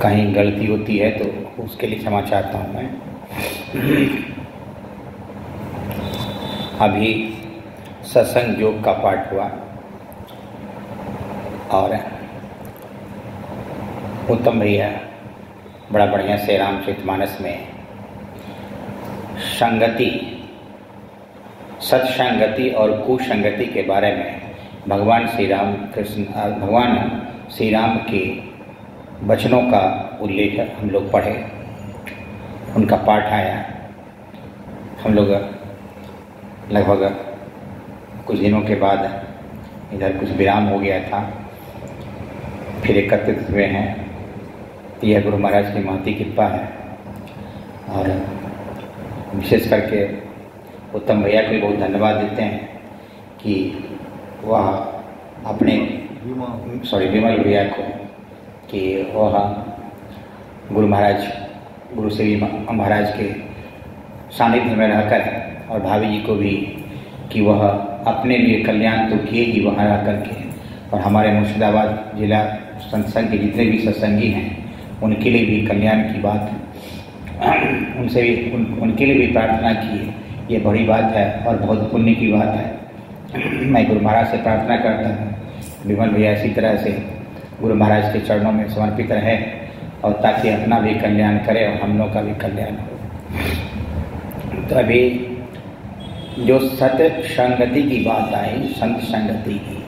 कहीं गलती होती है तो उसके लिए क्षमा चाहता हूँ मैं। अभी सत्संग योग का पाठ हुआ और उत्तम भैया बड़ा बढ़िया से रामचरितमानस में संगति, सत्संगति और कुसंगति के बारे में भगवान श्री राम के वचनों का उल्लेख हम लोग पढ़े, उनका पाठ आया। हम लोग लगभग कुछ दिनों के बाद इधर कुछ विराम हो गया था, फिर एकत्रित हुए हैं। यह गुरु महाराज की महती कृपा है और विशेष करके उत्तम भैया को बहुत धन्यवाद देते हैं कि वह अपने विमल भैया को कि वह गुरु श्री महाराज के सानिध्य में रहकर और भाभी जी को भी कि वह अपने लिए कल्याण तो किए ही वहाँ रह करके, और हमारे मुर्शिदाबाद जिला सत्संग के जितने भी सत्संगी हैं उनके लिए भी कल्याण की बात उनसे भी उनके लिए भी प्रार्थना की है। ये बड़ी बात है और बहुत पुण्य की बात है। मैं गुरु महाराज से प्रार्थना करता हूँ विमल भैया इसी तरह से गुरु महाराज के चरणों में समर्पित रहे और ताकि अपना भी कल्याण करे और हम लोग का भी कल्याण हो। तो अभी जो सत्संगति की बात आई, संत संगति की,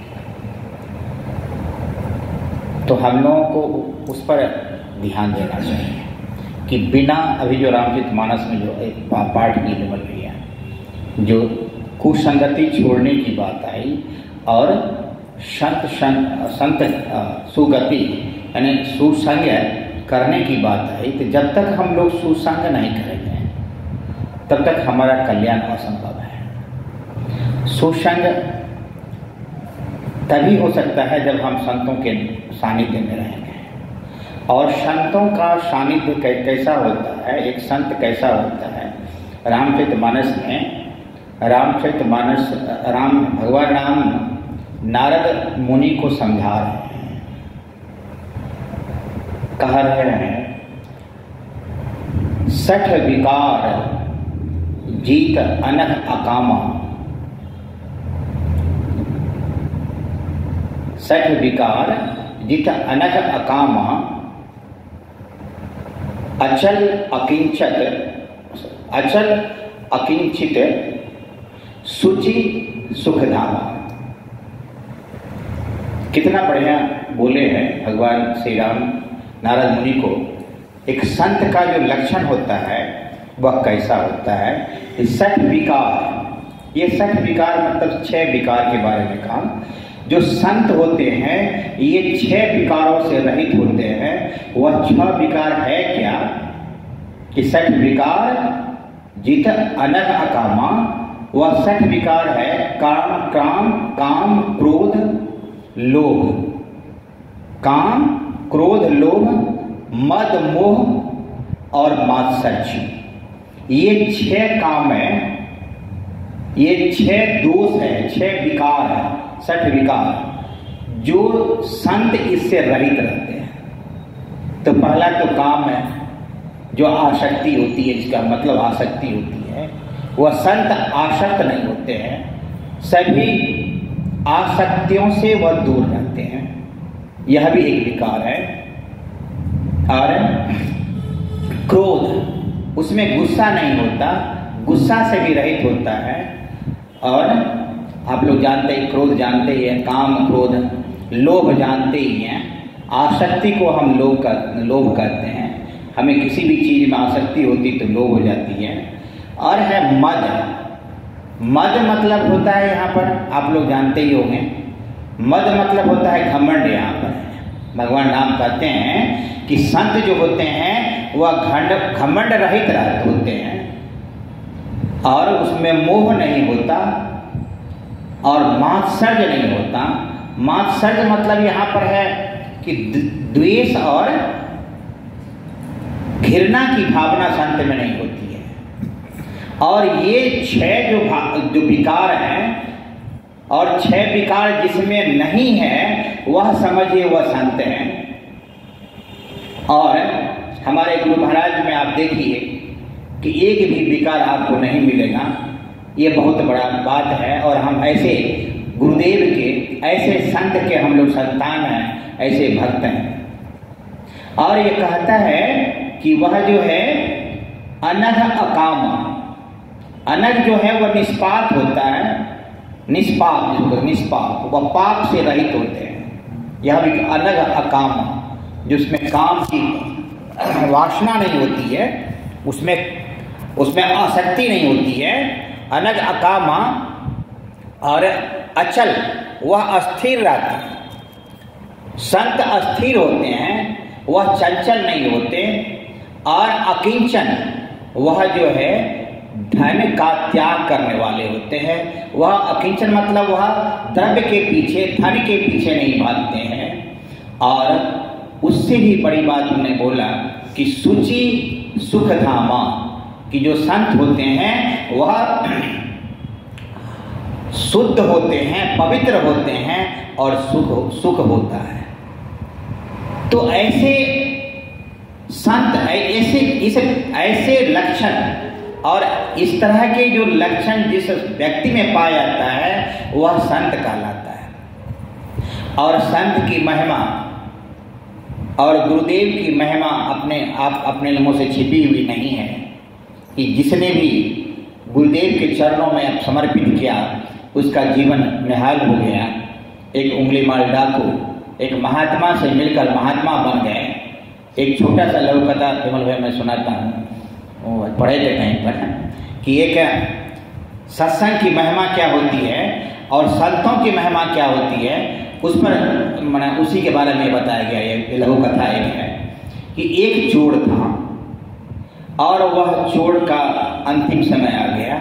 तो हम लोगों को उस पर ध्यान देना चाहिए कि बिना अभी जो रामचरितमानस में जो एक पाठ की विमल भैया जो कुसंगति छोड़ने की बात आई और संत सुगति यानी सुसंग करने की बात आई, तो जब तक हम लोग सुसंग नहीं करेंगे तब तक हमारा कल्याण असंभव है। सुसंग तभी हो सकता है जब हम संतों के सानिध्य में रहेंगे। और संतों का सानिध्य कैसा होता है, एक संत कैसा होता है, रामचरितमानस में भगवान राम नारद मुनि को समझा रहे हैं, कह रहे हैं 60 विकार जीत अनख अकामा, 60 विकार जीत अनख अकामा, अचल अकिंचित सुचि सुखधामा। कितना बढ़िया बोले हैं भगवान श्री राम नारद मुनि को। एक संत का जो लक्षण होता है वह कैसा होता है। 60 विकार, ये 60 विकार मतलब 6 विकार के बारे में कहा। जो संत होते हैं ये 6 विकारों से रहित होते हैं। वह 6 विकार है क्या कि 60 विकार जित अनग अकामा, वह 60 विकार है काम क्रोध लोभ, काम क्रोध लोभ मद मोह और मात्सर्य। ये 6 काम है, ये 6 दोष है, 6 विकार है, 60 विकार जो संत इससे रहित रहते हैं। तो पहला तो काम है जो आसक्ति होती है, इसका मतलब आसक्ति होती है, वह संत आसक्त नहीं होते हैं, सभी आसक्तियों से वह दूर रहते हैं, यह भी एक विकार है। और क्रोध, उसमें गुस्सा नहीं होता, गुस्सा से भी रहित होता है। और आप लोग जानते ही, क्रोध जानते ही हैं, काम क्रोध लोभ जानते ही हैं। आसक्ति को हम लोभ करते हैं, हमें किसी भी चीज में आसक्ति होती तो लोभ हो जाती है। और है मद, मद मतलब होता है यहाँ पर आप लोग जानते ही होंगे, मद मतलब होता है घमंड। यहाँ पर भगवान राम कहते हैं कि संत जो होते हैं वह घमंड रहित होते हैं और उसमें मोह नहीं होता और मात्सर्य नहीं होता। मात्सर्य मतलब यहाँ पर है कि द्वेष और घृणा की भावना संत में नहीं होती है। और ये 6 जो विकार हैं और 6 विकार जिसमें नहीं है वह समझिए वह संत हैं। और हमारे गुरु महाराज में आप देखिए कि एक भी विकार आपको नहीं मिलेगा। ये बहुत बड़ा बात है। और हम ऐसे गुरुदेव के, ऐसे संत के हम लोग संतान हैं, ऐसे भक्त हैं। और ये कहता है कि वह जो है अनघ अकाम, अनघ जो है वह निष्पाप होता है, निष्पाप वह पाप से रहित होते हैं। यह भी अनघ अकाम, जिसमें काम की वासना नहीं होती है, उसमें आसक्ति नहीं होती है। अनघ अकामा और अचल, वह अस्थिर रहते हैं। संत अस्थिर होते हैं, वह चंचल नहीं होते। और अकिंचन, वह जो है धन का त्याग करने वाले होते हैं। वह अकिंचन मतलब वह द्रव्य के पीछे, धन के पीछे नहीं भागते हैं। और उससे भी बड़ी बात उन्होंने बोला कि शुचि सुख धामा, कि जो संत होते हैं वह शुद्ध होते हैं, पवित्र होते हैं और सुख होता है। तो ऐसे संत, ऐसे लक्षण और इस तरह के जो लक्षण जिस व्यक्ति में पाया जाता है वह संत कहलाता है। और संत की महिमा और गुरुदेव की महिमा अपने लोगों से छिपी हुई नहीं है। कि जिसने भी गुरुदेव के चरणों में समर्पित किया उसका जीवन निहाल हो गया। एक उंगली माल डाकू एक महात्मा से मिलकर महात्मा बन गए। एक छोटा सा लघु कथा विमल भाई मैं सुनाता हूँ, पढ़े थे कहीं पर, कि एक सत्संग की महिमा क्या होती है और संतों की महिमा क्या होती है, उस पर मैंने उसी के बारे में बताया गया। ये लघु कथा एक है कि एक चोर था और वह चोर का अंतिम समय आ गया,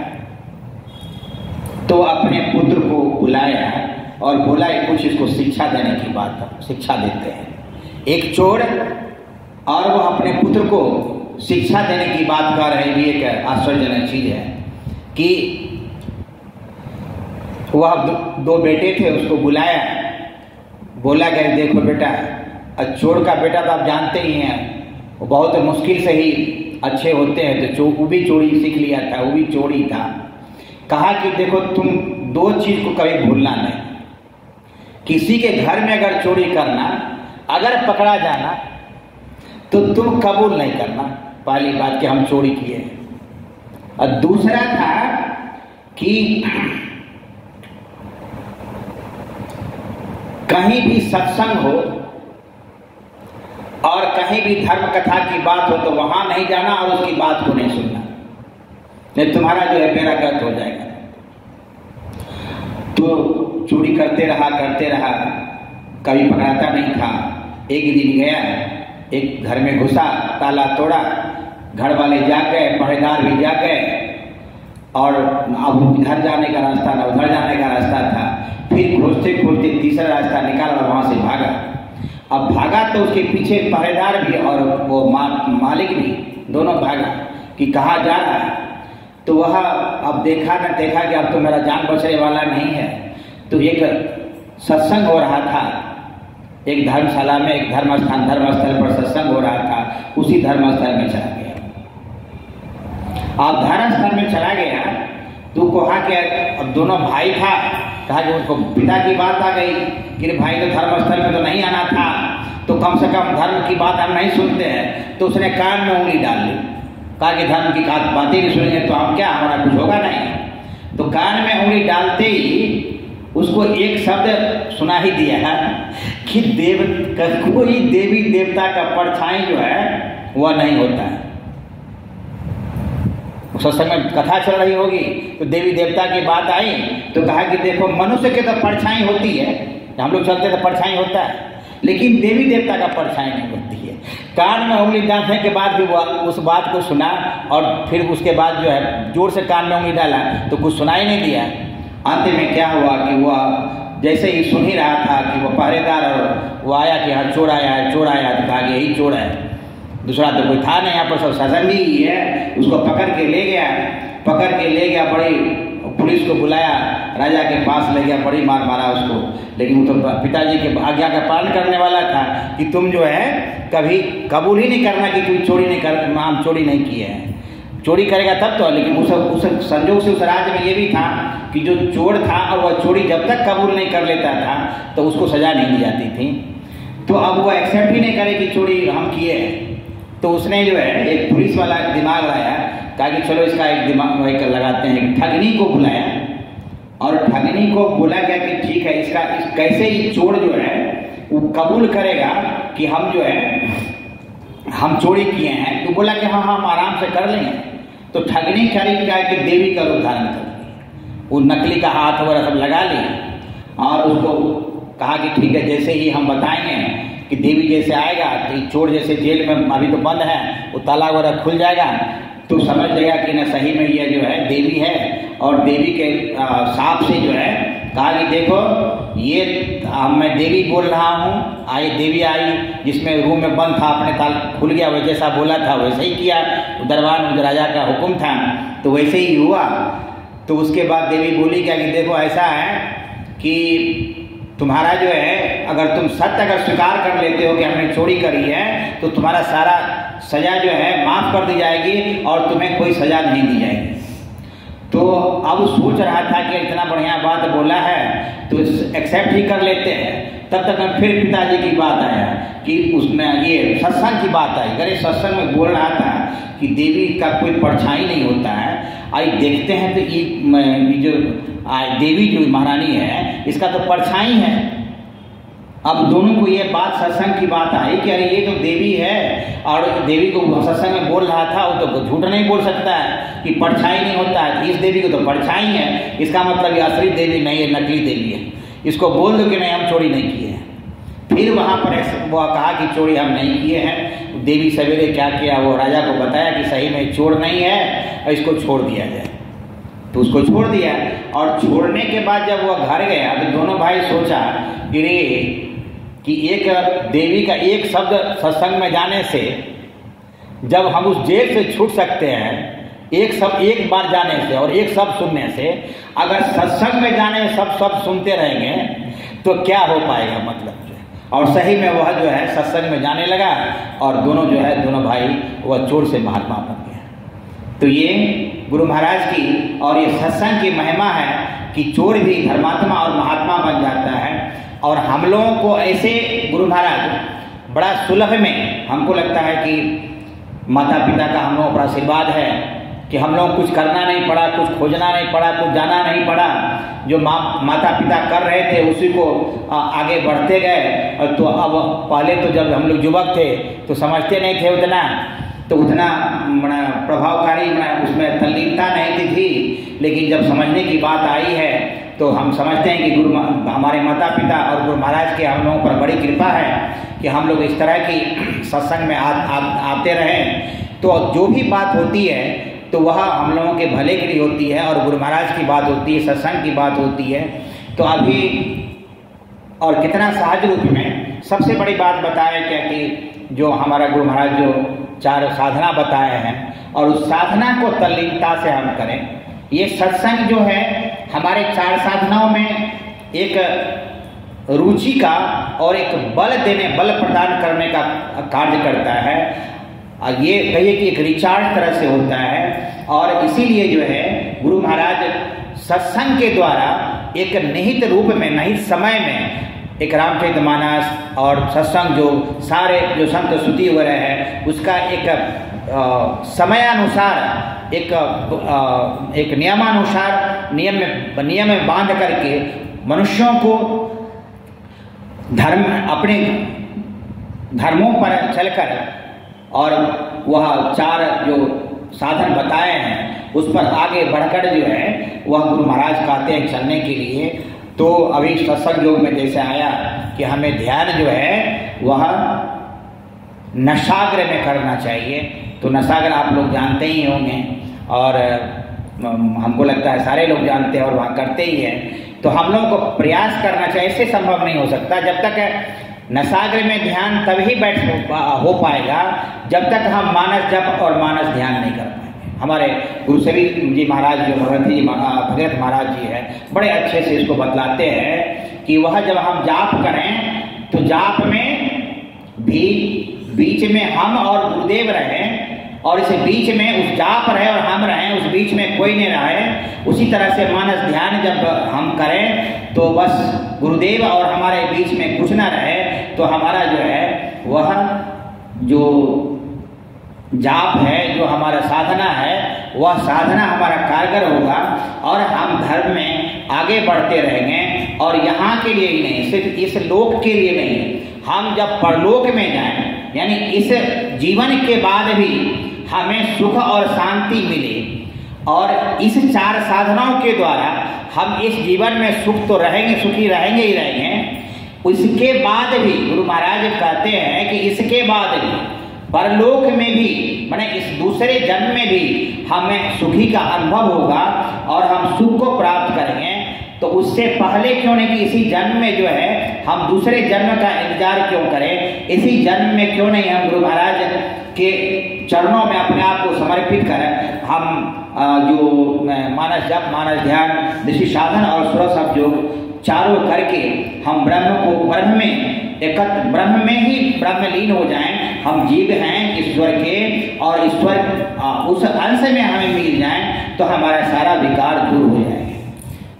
तो अपने पुत्र को बुलाया और बोला कुछ इसको शिक्षा देने की बात, शिक्षा देते हैं। एक चोर और वह अपने पुत्र को शिक्षा देने की बात कर रहे हैं। ये एक आश्चर्यजनक चीज है कि वह दो बेटे थे, उसको बुलाया, बोला गया देखो बेटा, चोर का बेटा तो आप जानते ही हैं, वो बहुत मुश्किल से ही अच्छे होते हैं, तो वो भी चोरी सीख लिया था, वो भी चोरी था। कहा कि देखो तुम दो चीज को कभी भूलना नहीं, किसी के घर में अगर चोरी करना, अगर पकड़ा जाना तो तुम कबूल नहीं करना, पहली बात कि हम चोरी किए। और दूसरा था कि कहीं भी सत्संग हो और कहीं भी धर्म कथा की बात हो तो वहां नहीं जाना और उसकी बात को नहीं सुनना, नहीं तुम्हारा जो है बेड़ा गर्क हो जाएगा। तो चोरी करते रहा, कभी पकड़ाता नहीं था। एक दिन गया, एक घर में घुसा, ताला तोड़ा, घर वाले जाग गए, पहरेदार भी जाग गए, और अब इधर जाने का रास्ता ना उधर जाने का रास्ता था। फिर खोजते खोजते तीसरा रास्ता निकाला और वहां से भागा। अब भागा तो उसके पीछे पहरेदार भी और वो मालिक भी, दोनों भागा कि कहाँ जा रहा है। तो वह अब देखा कि अब तो मेरा जान बचने वाला नहीं है। तो एक सत्संग हो रहा था, एक धर्मशाला में, एक धर्मस्थल पर सत्संग हो रहा था, उसी धर्मस्थल में चला गया। आप धर्मस्थल में चला गया तो कहा कि अब दोनों भाई था, कहा कि उसको पिता की बात आ गई कि भाई तो धर्मस्थल में तो नहीं आना था, तो कम से कम धर्म की बात हम नहीं सुनते हैं। तो उसने कान में उंगली डाल ली, कहा कि धर्म की बातें नहीं सुनेंगे तो हम क्या, हमारा कुछ होगा नहीं। तो कान में उंगली डालते ही उसको एक शब्द सुना ही दिया है कि कोई देवी देवता का परछाई जो है वह नहीं होता है। सत्संग में कथा चल रही होगी तो देवी देवता की बात आई तो कहा कि देखो मनुष्य के तो परछाई होती है, हम लोग चलते तो परछाई होता है, लेकिन देवी देवता का परछाई नहीं होती है। कान में उंगली डालने के बाद भी वो उस बात को सुना और फिर उसके बाद जो है जोर से कान में उंगली डाला तो कुछ सुनाई नहीं दिया। अंत में क्या हुआ कि वह जैसे ही सुन ही रहा था कि वो पहरेदार और वो आया कि हाँ चोर आया है, चोर आया, तो कहा कि यही चोर है, दूसरा तो कोई था नहीं, यहाँ पर सब सत्संगी ही है। उसको पकड़ के ले गया, बड़ी पुलिस को बुलाया, राजा के पास ले गया, बड़ी मार मारा उसको। लेकिन वो तो पिताजी के आज्ञा का पालन करने वाला था कि तुम जो है कभी कबूल ही नहीं करना कि तुम चोरी नहीं कर, हम चोरी नहीं किए हैं। चोरी करेगा तब तो। लेकिन उस संजोग से उस राज्य में ये भी था कि जो चोर था और वह चोरी जब तक कबूल नहीं कर लेता था तो उसको सजा नहीं दी जाती थी। तो अब वो एक्सेप्ट ही नहीं करे कि चोरी हम किए हैं। तो उसने जो है एक पुलिस वाला दिमाग लाया, कहा कि चलो इसका एक दिमाग एक लगाते हैं। ठगनी को बुलाया और ठगनी को बोला गया कि ठीक है, इसका कैसे ही चोर जो है वो कबूल करेगा कि हम जो है हम चोरी किए हैं। तो बोला कि हाँ हम आराम से कर लेंगे। तो ठगनी करी क्या कि देवी का रूप धारण कर लिया, वो नकली का हाथ वगैरह सब लगा लिया और उसको कहा कि ठीक है, जैसे ही हम बताएंगे कि देवी जैसे आएगा कि चोर जैसे जेल में अभी तो बंद है, वो ताला वगैरह खुल जाएगा, तो समझ लेगा कि न सही में ये जो है देवी है। और देवी के सांप से जो है कहा कि देखो ये मैं देवी बोल रहा हूँ, आई देवी आई जिसमें रूम में बंद था, अपने ताला खुल गया, वह जैसा बोला था वैसे ही किया, दरबार राजा का हुक्म था तो वैसे ही हुआ। तो उसके बाद देवी बोली क्या कि देखो ऐसा है कि तुम्हारा जो है अगर तुम सत्य अगर स्वीकार कर लेते हो कि हमने चोरी करी है तो तुम्हारा सारा सजा जो है माफ कर दी जाएगी और तुम्हें कोई सजा नहीं दी जाएगी। तो अब सोच रहा था कि इतना बढ़िया बात बोला है तो एक्सेप्ट ही कर लेते हैं। तब तक मैं फिर पिताजी की बात आया कि उसमें ये सत्संग की बात आई। अरे सत्संग में बोल रहा था कि देवी का कोई परछाई नहीं होता है। आई देखते हैं तो ये जो देवी जो महारानी है इसका तो परछाई है। अब दोनों को ये बात सत्संग की बात आई कि अरे ये तो देवी है और देवी को सत्संग में बोल रहा था, वो तो झूठ नहीं बोल सकता है कि परछाई नहीं होता है। इस देवी को तो परछाई है, इसका मतलब ये असली देवी नहीं है, नकली देवी है। इसको बोल दो कि नहीं हम चोरी नहीं किए हैं। फिर वहाँ पर वो कहा कि चोरी हम नहीं किए हैं। देवी सवेरे क्या किया, वो राजा को बताया कि सही में चोर नहीं है और इसको छोड़ दिया जाए। तो उसको छोड़ दिया और छोड़ने के बाद जब वह घर गया तो दोनों भाई सोचा कि एक देवी का एक शब्द सत्संग में जाने से जब हम उस जेल से छूट सकते हैं, एक बार जाने से और एक शब्द सुनने से, अगर सत्संग में जाने सब सुनते रहेंगे तो क्या हो पाएगा मतलब। और सही में वह जो है सत्संग में जाने लगा और दोनों भाई वह चोर से महात्मा बन गया। तो ये गुरु महाराज की और ये सत्संग की महिमा है कि चोर भी धर्मात्मा और महात्मा बन जाता है। और हम लोगों को ऐसे गुरु महाराज बड़ा सुलभ में, हमको लगता है कि माता पिता का हम लोगों पर आशीर्वाद है कि हम लोग कुछ करना नहीं पड़ा, कुछ खोजना नहीं पड़ा, कुछ जाना नहीं पड़ा। जो माता पिता कर रहे थे उसी को आगे बढ़ते गए। तो अब पहले तो जब हम लोग युवक थे तो समझते नहीं थे उतना प्रभावकारी उसमें तल्लीनता नहीं थी। लेकिन जब समझने की बात आई है तो हम समझते हैं कि हमारे माता पिता और गुरु महाराज की हम लोगों पर बड़ी कृपा है कि हम लोग इस तरह की सत्संग में आते रहें। तो जो भी बात होती है तो वह हम लोगों के भले के लिए होती है और गुरु महाराज की बात होती है, सत्संग की बात होती है। तो अभी और कितना सहज रूप में सबसे बड़ी बात बताया क्या कि जो हमारा गुरु महाराज जो 4 साधना बताए हैं और उस साधना को तल्लीनता से हम करें। ये सत्संग जो है हमारे 4 साधनाओं में एक रुचि का और एक बल प्रदान करने का कार्य करता है। ये कहिए कि एक रिचार्ज तरह से होता है। और इसीलिए जो है गुरु महाराज सत्संग के द्वारा एक निहित रूप में, निहित समय में एक रामचरितमानस और सत्संग जो सारे जो संत स्तुति वगैरह है उसका एक समयानुसार एक नियमानुसार नियम में बांध करके मनुष्यों को अपने धर्मों पर चलकर और वह 4 जो साधन बताए हैं उस पर आगे बढ़कर जो है वह गुरु महाराज कहते हैं चलने के लिए। तो अभी सत्संग योग में जैसे आया कि हमें ध्यान जो है वह नशाग्र में करना चाहिए। तो नशाग्र आप लोग जानते ही होंगे और हमको लगता है सारे लोग जानते हैं और वहाँ करते ही हैं। तो हम लोगों को प्रयास करना चाहिए। ऐसे संभव नहीं हो सकता जब तक नशाग्र में ध्यान तभी हो पाएगा जब तक हम मानस जप और मानस ध्यान नहीं कर पाएंगे। हमारे गुरु सभी जी महाराज जो भगवती जी भगत महाराज जी है, बड़े अच्छे से इसको बतलाते हैं कि वह जब हम जाप करें तो जाप में भी बीच में हम और गुरुदेव रहें, और इस बीच में उस जाप रहे और हम रहें, उस बीच में कोई नहीं रहे। उसी तरह से मानस ध्यान जब हम करें तो बस गुरुदेव और हमारे बीच में कुछ ना रहे, तो हमारा जो है वह जो जाप है, जो हमारा साधना है, वह साधना हमारा कारगर होगा और हम धर्म में आगे बढ़ते रहेंगे। और यहाँ के लिए ही नहीं, सिर्फ इस लोक के लिए नहीं, हम जब परलोक में जाएं, यानी इस जीवन के बाद भी हमें सुख और शांति मिले, और इस 4 साधनाओं के द्वारा हम इस जीवन में सुख तो रहेंगे, सुखी रहेंगे ही रहेंगे। उसके बाद भी गुरु महाराज कहते हैं कि इसके बाद भी परलोक में भी, माने इस दूसरे जन्म में भी हमें सुखी का अनुभव होगा और हम सुख को प्राप्त करेंगे। तो उससे पहले क्यों नहीं कि इसी जन्म में जो है हम दूसरे जन्म का इंतजार क्यों करें, इसी जन्म में क्यों नहीं हम गुरु महाराज के चरणों में अपने आप को समर्पित करें। हम जो मानस जप, मानस ध्यान, ऋषि साधन और सुरसप योग चारों करके हम ब्रह्म को ब्रह्म में एकत्र, ब्रह्म में ही ब्रह्म लीन हो जाएं। हम जीव हैं ईश्वर के, और ईश्वर उस अंश में हमें मिल जाएं तो हमारा सारा विकार दूर हो जाएगा।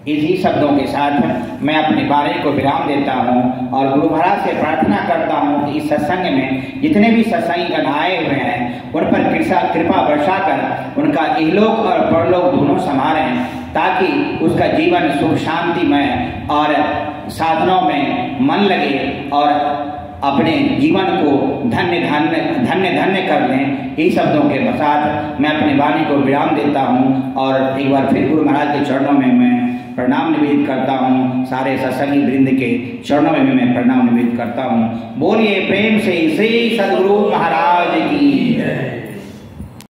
इसी शब्दों के साथ मैं अपनी वाणी को विराम देता हूँ और गुरु महाराज से प्रार्थना करता हूँ कि इस सत्संग में जितने भी सत्संगीगण आए हुए हैं उन पर कृपा वर्षा कर उनका इहलोक और परलोक दोनों संभालें, ताकि उसका जीवन सुख शांतिमय और साधनों में मन लगे और अपने जीवन को धन्य धन्य धन्य धन्य कर लें। इस शब्दों के साथ मैं अपनी वाणी को विराम देता हूँ और एक बार फिर गुरु महाराज के चरणों में मैं प्रणाम निवेदित करता हूँ। सारे सत्संगी वृंद के चरणों में भी मैं प्रणाम निवेदित करता हूँ। बोलिए प्रेम से श्री सद्गुरु